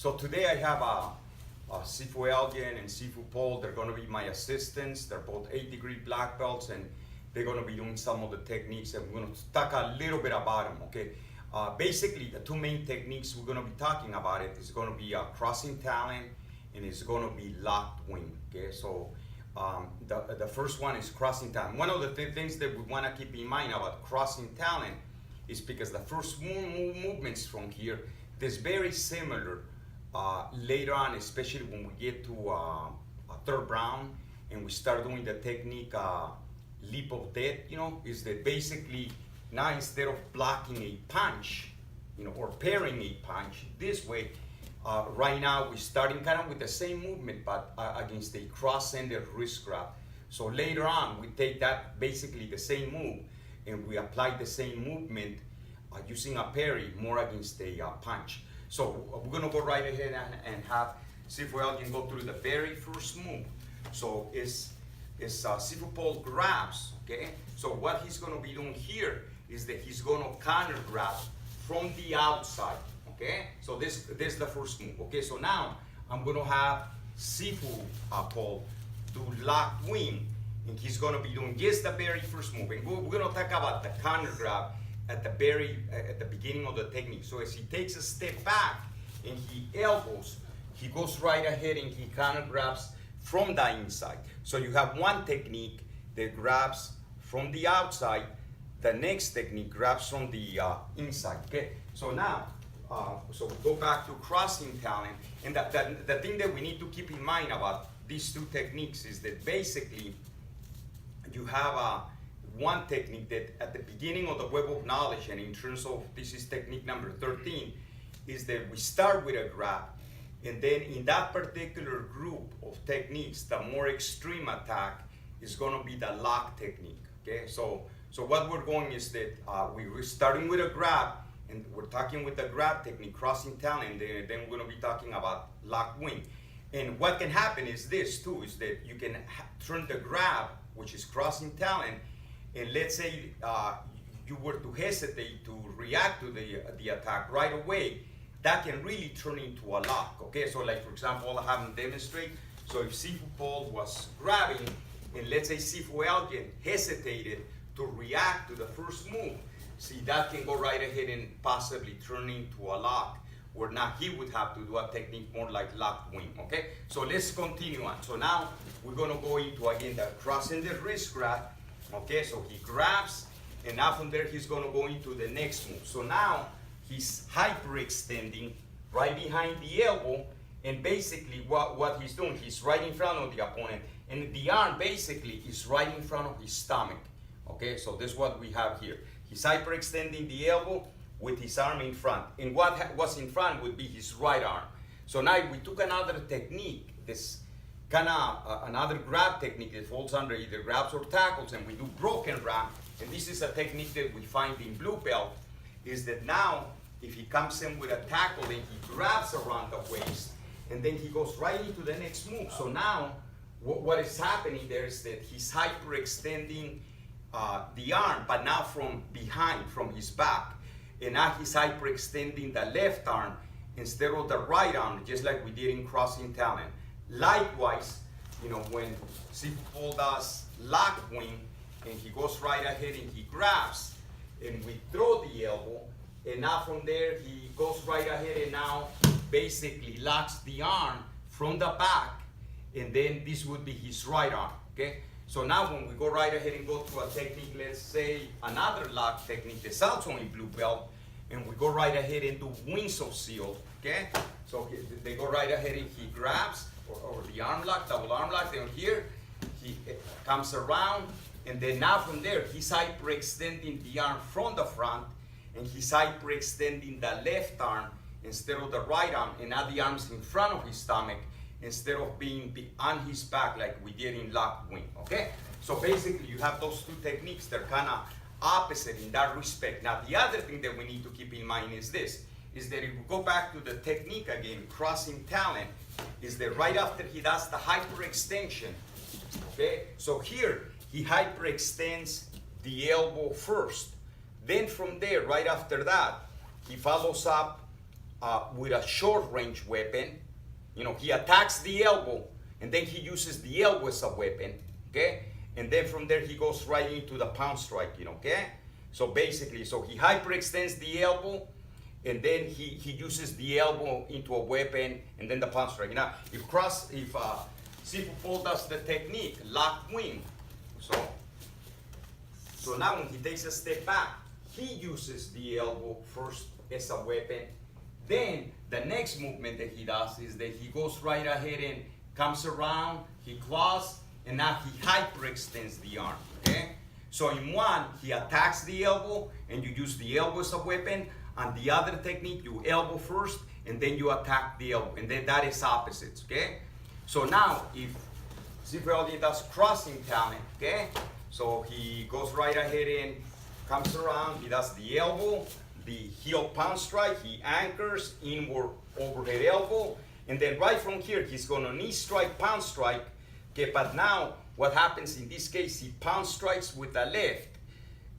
So today I have Sifu Elgin and Sifu Paul. They're going to be my assistants. They're both 8-degree black belts, and they're going to be doing some of the techniques, and we're going to talk a little bit about them, okay? Basically, the two main techniques we're going to be talking about is going to be Crossing Talon, and it's going to be Locked Wing, okay? So the first one is Crossing Talon. One of the things that we want to keep in mind about Crossing Talon is because the first movements from here, is very similar later on, especially when we get to a third round and we start doing the technique leap of death, you know, is that basically now instead of blocking a punch, you know, or parrying a punch this way, right now we're starting kind of with the same movement but against a cross-ended wrist grab. So later on we take that, basically the same move, and we apply the same movement using a parry more against a punch. So we're gonna go right ahead and have Sifu Elgin go through the very first move. So it's Sifu Paul grabs, okay? So what he's gonna be doing here is that he's gonna counter grab from the outside, okay? So this is the first move, okay? So now I'm gonna have Sifu Paul do locked wing, and he's gonna be doing just the very first move. And we're gonna talk about the counter grab at the beginning of the technique. So as he takes a step back and he elbows, he goes right ahead and he counter grabs from the inside. So you have one technique that grabs from the outside, the next technique grabs from the inside, okay? So now, so we go back to Crossing Talon, and the thing that we need to keep in mind about these two techniques is that basically you have one technique that at the beginning of the web of knowledge, and in terms of, this is technique number 13, is that we start with a grab, and then in that particular group of techniques, the more extreme attack is going to be the lock technique, okay? So what we're going is that we're starting with a grab, and we're talking with the grab technique, Crossing Talon, and then we're going to be talking about lock wing. And what can happen is this too, is that you can turn the grab, which is Crossing Talon, and let's say you were to hesitate to react to the attack right away, that can really turn into a lock, okay? So like, for example, I'll have him demonstrate. So if Sifu Paul was grabbing, and let's say Sifu Elgin hesitated to react to the first move, see, that can go right ahead and possibly turn into a lock, where now he would have to do a technique more like locked wing, okay? So let's continue on. So now we're gonna go into, again, the crossing the wrist grab, okay? So he grabs, and now from there he's gonna go into the next move. So now he's hyperextending right behind the elbow, and basically what he's doing, he's right in front of the opponent, and the arm basically is right in front of his stomach, okay? So this is what we have here. He's hyperextending the elbow with his arm in front, and what was in front would be his right arm. So now we took another technique, this kind of another grab technique that falls under either grabs or tackles, and we do broken ram, and this is a technique that we find in blue belt, is that now if he comes in with a tackle and he grabs around the waist, and then he goes right into the next move. So now what is happening there is that he's hyperextending the arm, but now from behind, from his back, and now he's hyperextending the left arm instead of the right arm, just like we did in Crossing Talon. Likewise, you know, when Sifu Paul does lock wing, and he goes right ahead and he grabs, and we throw the elbow, and now from there he goes right ahead and now basically locks the arm from the back, and then this would be his right arm, okay? So now when we go right ahead and go to a technique, let's say another lock technique that's also in blue belt, and we go right ahead and do wings of seal, okay? So they go right ahead and he grabs, or the arm lock, double arm lock, then here he comes around, and then now from there he's hyperextending the arm from the front, and he's hyperextending the left arm instead of the right arm, and now the arm's in front of his stomach instead of being on his back like we did in locked wing, okay? So basically you have those two techniques. They're kind of opposite in that respect. Now the other thing that we need to keep in mind is this, is that if we go back to the technique again, Crossing Talon, is that right after he does the hyperextension, okay? So here he hyperextends the elbow first. Then from there, right after that, he follows up with a short range weapon. You know, he attacks the elbow, and then he uses the elbow as a weapon, okay? And then from there, he goes right into the pound strike, you know, okay? So basically, so he hyperextends the elbow, and then he uses the elbow into a weapon, and then the pound strike. Now, if Sifu Paul does the technique, locked wing, so now when he takes a step back, he uses the elbow first as a weapon. Then the next movement that he does is that he goes right ahead and comes around, he claws, and now he hyperextends the arm, okay? So in one, he attacks the elbow, and you use the elbow as a weapon. And the other technique, you elbow first, and then you attack the elbow. And then that is opposites, okay? So now, if Sifu does crossing talon, okay? So he goes right ahead and comes around, he does the elbow, the heel pound strike, he anchors, inward overhead elbow, and then right from here, he's gonna knee strike, pound strike, okay? But now, what happens in this case, he pound strikes with the left,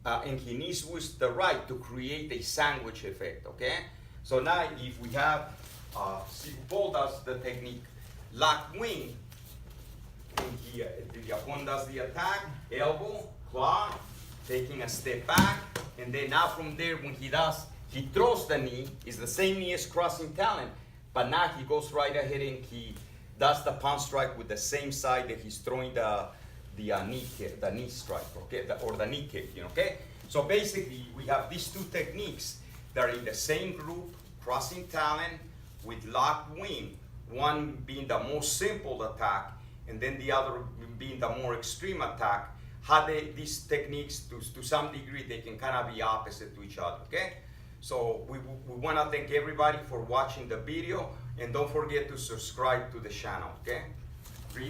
and he knees with the right to create a sandwich effect, okay? So now, if we have, Sifu Paul does the technique locked wing, and the opponent does the attack, elbow, claw, taking a step back, and then now from there, when he throws the knee, it's the same knee as crossing talon, but now he goes right ahead and he does the pound strike with the same side that he's throwing the knee strike, okay, or the knee kick, you know, okay? So basically, we have these two techniques that are in the same group, crossing talon with locked wing, one being the most simple attack, and then the other being the more extreme attack. How these techniques, to some degree, they can kind of be opposite to each other, okay? So we want to thank everybody for watching the video, and don't forget to subscribe to the channel, okay? 3,